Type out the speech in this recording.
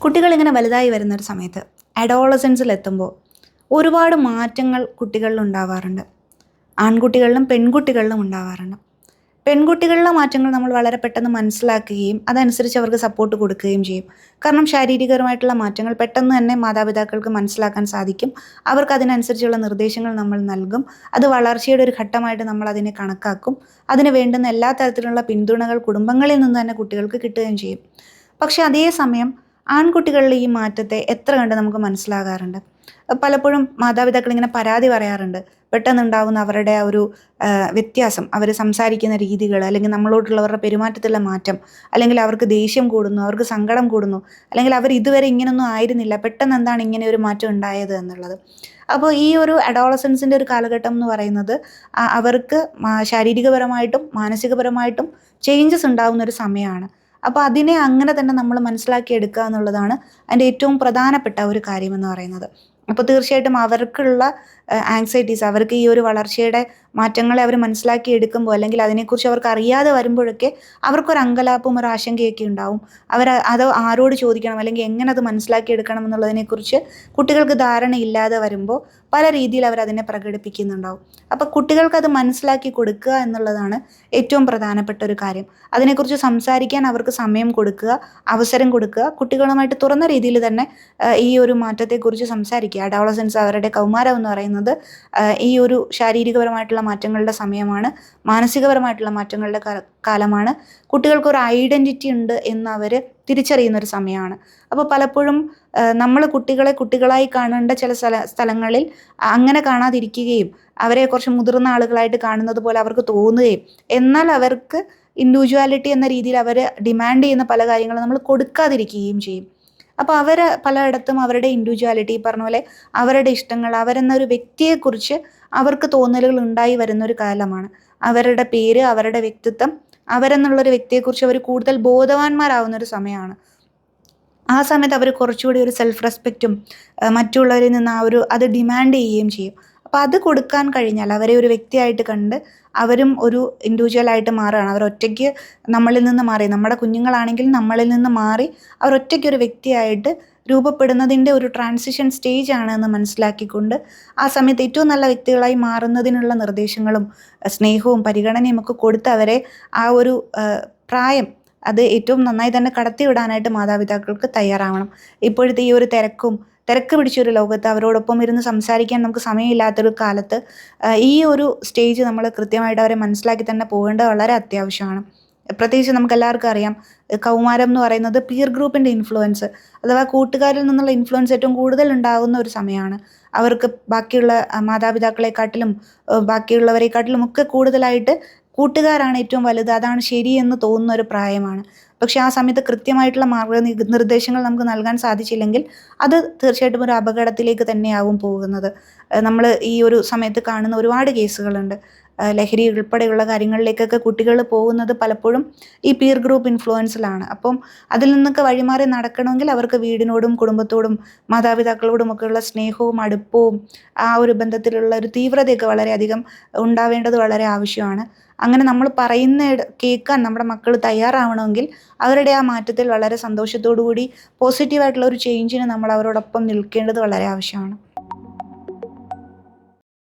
കുട്ടികളിങ്ങനെ വലുതായി വരുന്നൊരു സമയത്ത് അഡോളസൻസിലെത്തുമ്പോൾ ഒരുപാട് മാറ്റങ്ങൾ കുട്ടികളിൽ ഉണ്ടാവാറുണ്ട്. ആൺകുട്ടികളിലും പെൺകുട്ടികളിലും ഉണ്ടാവാറുണ്ട്. പെൺകുട്ടികളിലെ മാറ്റങ്ങൾ നമ്മൾ വളരെ പെട്ടെന്ന് മനസ്സിലാക്കുകയും അതനുസരിച്ച് അവർക്ക് സപ്പോർട്ട് കൊടുക്കുകയും ചെയ്യും. കാരണം ശാരീരികപരമായിട്ടുള്ള മാറ്റങ്ങൾ പെട്ടെന്ന് തന്നെ മാതാപിതാക്കൾക്ക് മനസ്സിലാക്കാൻ സാധിക്കും. അവർക്ക് അതിനനുസരിച്ചുള്ള നിർദ്ദേശങ്ങൾ നമ്മൾ നൽകും. അത് വളർച്ചയുടെ ഒരു ഘട്ടമായിട്ട് നമ്മൾ അതിനെ കണക്കാക്കും. അതിന് വേണ്ടുന്ന എല്ലാ തരത്തിലുള്ള പിന്തുണകൾ കുടുംബങ്ങളിൽ നിന്ന് തന്നെ കുട്ടികൾക്ക് കിട്ടുകയും ചെയ്യും. പക്ഷെ അതേസമയം ആൺകുട്ടികളിൽ ഈ മാറ്റത്തെ എത്ര കണ്ട് നമുക്ക് മനസ്സിലാകാറുണ്ട്. പലപ്പോഴും മാതാപിതാക്കൾ ഇങ്ങനെ പരാതി പറയാറുണ്ട്. പെട്ടെന്നുണ്ടാകുന്ന അവരുടെ ആ ഒരു വ്യത്യാസം, അവർ സംസാരിക്കുന്ന രീതികൾ, അല്ലെങ്കിൽ നമ്മളോടുള്ളവരുടെ പെരുമാറ്റത്തിലുള്ള മാറ്റം, അല്ലെങ്കിൽ അവർക്ക് ദേഷ്യം കൂടുന്നു, അവർക്ക് സങ്കടം കൂടുന്നു, അല്ലെങ്കിൽ അവർ ഇതുവരെ ഇങ്ങനൊന്നും ആയിരുന്നില്ല, പെട്ടെന്ന് എന്താണ് ഇങ്ങനെ ഒരു മാറ്റം ഉണ്ടായത് എന്നുള്ളത്. അപ്പോൾ ഈ ഒരു അഡോളസൻസിൻ്റെ ഒരു കാലഘട്ടം എന്ന് പറയുന്നത് അവർക്ക് ശാരീരികപരമായിട്ടും മാനസികപരമായിട്ടും ചേഞ്ചസ് ഉണ്ടാകുന്ന ഒരു സമയമാണ്. അപ്പോൾ അതിനെ അങ്ങനെ തന്നെ നമ്മൾ മനസ്സിലാക്കി എടുക്കുക എന്നുള്ളതാണ് അതിൻ്റെ ഏറ്റവും പ്രധാനപ്പെട്ട ഒരു കാര്യമെന്ന് പറയുന്നത്. അപ്പോൾ തീർച്ചയായിട്ടും അവർക്കുള്ള ആങ്സൈറ്റീസ്, അവർക്ക് ഈ ഒരു വളർച്ചയുടെ മാറ്റങ്ങളെ അവർ മനസ്സിലാക്കി എടുക്കുമ്പോൾ, അല്ലെങ്കിൽ അതിനെക്കുറിച്ച് അവർക്ക് അറിയാതെ വരുമ്പോഴൊക്കെ അവർക്കൊരു അങ്കലാപ്പും ഒരു ആശങ്കയൊക്കെ ഉണ്ടാവും. അത് ആരോട് ചോദിക്കണം, അല്ലെങ്കിൽ എങ്ങനെ അത് മനസ്സിലാക്കി എടുക്കണം എന്നുള്ളതിനെക്കുറിച്ച് കുട്ടികൾക്ക് ധാരണയില്ലാതെ വരുമ്പോൾ പല രീതിയിൽ അവരതിനെ പ്രകടിപ്പിക്കുന്നുണ്ടാവും. അപ്പോൾ കുട്ടികൾക്കത് മനസ്സിലാക്കി കൊടുക്കുക എന്നുള്ളതാണ് ഏറ്റവും പ്രധാനപ്പെട്ട ഒരു കാര്യം. അതിനെക്കുറിച്ച് സംസാരിക്കാൻ അവർക്ക് സമയം കൊടുക്കുക, അവസരം കൊടുക്കുക, കുട്ടികളുമായിട്ട് തുറന്ന രീതിയിൽ തന്നെ ഈ ഒരു മാറ്റത്തെക്കുറിച്ച് സംസാരിക്കുക. അഡോളസൻസ്, അവരുടെ കൗമാരം എന്ന് പറയുന്നത് ഈ ഒരു ശാരീരികപരമായിട്ടുള്ള മാറ്റങ്ങളുടെ സമയമാണ്, മാനസികപരമായിട്ടുള്ള മാറ്റങ്ങളുടെ കാലമാണ്. കുട്ടികൾക്കൊരു ഐഡൻറ്റിറ്റി ഉണ്ട് എന്ന് അവർ തിരിച്ചറിയുന്ന ഒരു സമയമാണ്. അപ്പോൾ പലപ്പോഴും നമ്മൾ കുട്ടികളെ കുട്ടികളായി കാണേണ്ട ചില സ്ഥലങ്ങളിൽ അങ്ങനെ കാണാതിരിക്കുകയും അവരെ കുറച്ച് മുതിർന്ന ആളുകളായിട്ട് കാണുന്നത് പോലെ അവർക്ക് തോന്നുകയും, എന്നാൽ അവർക്ക് ഇൻഡിവിജ്വാലിറ്റി എന്ന രീതിയിൽ അവർ ഡിമാൻഡ് ചെയ്യുന്ന പല കാര്യങ്ങളും നമ്മൾ കൊടുക്കാതിരിക്കുകയും ചെയ്യും. അപ്പോൾ അവർ പലയിടത്തും അവരുടെ ഇൻഡിവിജ്വാലിറ്റി, പറഞ്ഞ പോലെ അവരുടെ ഇഷ്ടങ്ങൾ, അവരെന്നൊരു വ്യക്തിയെക്കുറിച്ച് അവർക്ക് തോന്നലുകൾ ഉണ്ടായി വരുന്നൊരു കാലമാണ്. അവരുടെ പേര്, അവരുടെ വ്യക്തിത്വം, അവരെന്നുള്ളൊരു വ്യക്തിയെക്കുറിച്ച് അവർ കൂടുതൽ ബോധവാന്മാരാവുന്നൊരു സമയമാണ്. ആ സമയത്ത് അവർ കുറച്ചുകൂടി ഒരു സെൽഫ് റെസ്പെക്റ്റും മറ്റുള്ളവരിൽ നിന്ന് അത് ഡിമാൻഡ് ചെയ്യുകയും ചെയ്യും. അപ്പോൾ അത് കൊടുക്കാൻ കഴിഞ്ഞാൽ, അവരെ ഒരു വ്യക്തിയായിട്ട് കണ്ട് അവരും ഒരു ഇൻഡിവിജ്വലായിട്ട് മാറുകയാണ്. അവരൊറ്റയ്ക്ക് നമ്മളിൽ നിന്ന് മാറി, നമ്മുടെ കുഞ്ഞുങ്ങളാണെങ്കിൽ നമ്മളിൽ നിന്ന് മാറി അവരൊറ്റയ്ക്കൊരു വ്യക്തിയായിട്ട് രൂപപ്പെടുന്നതിൻ്റെ ഒരു ട്രാൻസിഷൻ സ്റ്റേജ് ആണ് എന്ന് മനസ്സിലാക്കിക്കൊണ്ട് ആ സമയത്ത് ഏറ്റവും നല്ല വ്യക്തികളായി മാറുന്നതിനുള്ള നിർദ്ദേശങ്ങളും സ്നേഹവും പരിഗണനയും ഒക്കെ കൊടുത്ത് അവരെ ആ ഒരു പ്രായം അത് ഏറ്റവും നന്നായി തന്നെ കടത്തിവിടാനായിട്ട് മാതാപിതാക്കൾക്ക് തയ്യാറാവണം. ഇപ്പോഴത്തെ ഈ ഒരു തിരക്ക് പിടിച്ചൊരു ലോകത്ത് അവരോടൊപ്പം ഇരുന്ന് സംസാരിക്കാൻ നമുക്ക് സമയമില്ലാത്തൊരു കാലത്ത് ഈ ഒരു സ്റ്റേജ് നമ്മൾ കൃത്യമായിട്ട് അവരെ മനസ്സിലാക്കി തന്നെ പോകേണ്ടത് വളരെ അത്യാവശ്യമാണ്. പ്രത്യേകിച്ച് നമുക്ക് എല്ലാവർക്കും അറിയാം, കൗമാരം എന്ന് പറയുന്നത് പിയർ ഗ്രൂപ്പിൻ്റെ ഇൻഫ്ലുവൻസ്, അഥവാ കൂട്ടുകാരിൽ നിന്നുള്ള ഇൻഫ്ലുവൻസ് ഏറ്റവും കൂടുതൽ ഉണ്ടാകുന്ന ഒരു സമയമാണ്. അവർക്ക് ബാക്കിയുള്ള മാതാപിതാക്കളെക്കാട്ടിലും ബാക്കിയുള്ളവരെക്കാട്ടിലും ഒക്കെ കൂടുതലായിട്ട് കൂട്ടുകാരാണ് ഏറ്റവും വലുത്, അതാണ് ശരിയെന്ന് തോന്നുന്ന ഒരു പ്രായമാണ്. പക്ഷേ ആ സമയത്ത് കൃത്യമായിട്ടുള്ള നിർദ്ദേശങ്ങൾ നമുക്ക് നൽകാൻ സാധിച്ചില്ലെങ്കിൽ അത് തീർച്ചയായിട്ടും ഒരു അപകടത്തിലേക്ക് തന്നെയാവും പോകുന്നത്. നമ്മൾ ഈ ഒരു സമയത്ത് കാണുന്ന ഒരുപാട് കേസുകളുണ്ട്. ലഹരി ഉൾപ്പെടെയുള്ള കാര്യങ്ങളിലേക്കൊക്കെ കുട്ടികൾ പോകുന്നത് പലപ്പോഴും ഈ പീർ ഗ്രൂപ്പ് ഇൻഫ്ലുവൻസിലാണ്. അപ്പം അതിൽ നിന്നൊക്കെ വഴിമാറി നടക്കണമെങ്കിൽ അവർക്ക് വീടിനോടും കുടുംബത്തോടും മാതാപിതാക്കളോടും ഒക്കെയുള്ള സ്നേഹവും അടുപ്പവും ആ ഒരു ബന്ധത്തിലുള്ള ഒരു തീവ്രതയൊക്കെ വളരെയധികം ഉണ്ടാവേണ്ടത് വളരെ ആവശ്യമാണ്. അങ്ങനെ നമ്മൾ പറയുന്ന കേൾക്കാൻ നമ്മുടെ മക്കൾ തയ്യാറാവണമെങ്കിൽ അവരുടെ ആ മാറ്റത്തിൽ വളരെ സന്തോഷത്തോടു കൂടി പോസിറ്റീവായിട്ടുള്ള ഒരു ചേഞ്ചിന് നമ്മൾ അവരോടൊപ്പം നിൽക്കേണ്ടത് വളരെ ആവശ്യമാണ്.